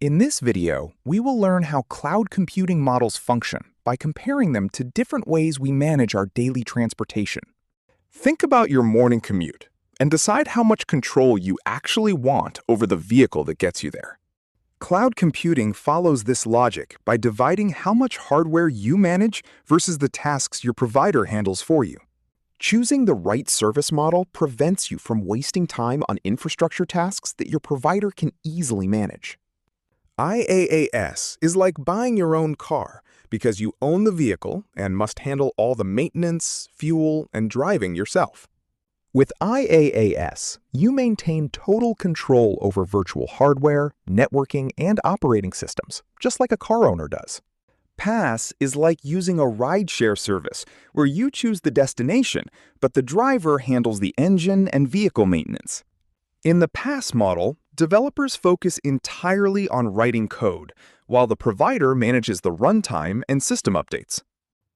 In this video, we will learn how cloud computing models function by comparing them to different ways we manage our daily transportation. Think about your morning commute and decide how much control you actually want over the vehicle that gets you there. Cloud computing follows this logic by dividing how much hardware you manage versus the tasks your provider handles for you. Choosing the right service model prevents you from wasting time on infrastructure tasks that your provider can easily manage. IaaS is like buying your own car because you own the vehicle and must handle all the maintenance, fuel, and driving yourself. With IaaS, you maintain total control over virtual hardware, networking, and operating systems, just like a car owner does. PaaS is like using a rideshare service where you choose the destination, but the driver handles the engine and vehicle maintenance. In the PaaS model, developers focus entirely on writing code, while the provider manages the runtime and system updates.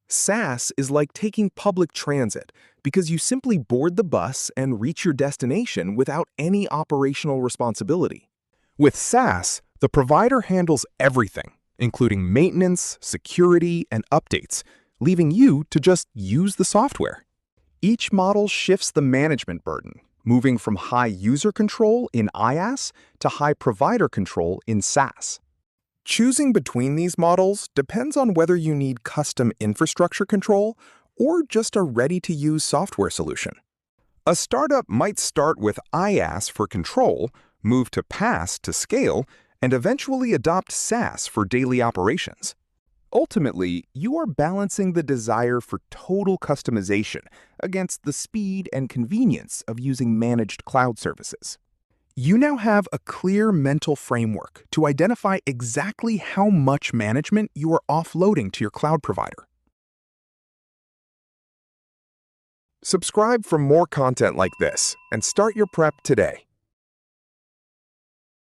SaaS is like taking public transit because you simply board the bus and reach your destination without any operational responsibility. With SaaS, the provider handles everything, including maintenance, security, and updates, leaving you to just use the software. Each model shifts the management burden, moving from high user control in IaaS to high provider control in SaaS. Choosing between these models depends on whether you need custom infrastructure control or just a ready-to-use software solution. A startup might start with IaaS for control, move to PaaS to scale, and eventually adopt SaaS for daily operations. Ultimately, you are balancing the desire for total customization against the speed and convenience of using managed cloud services. You now have a clear mental framework to identify exactly how much management you are offloading to your cloud provider. Subscribe for more content like this and start your prep today.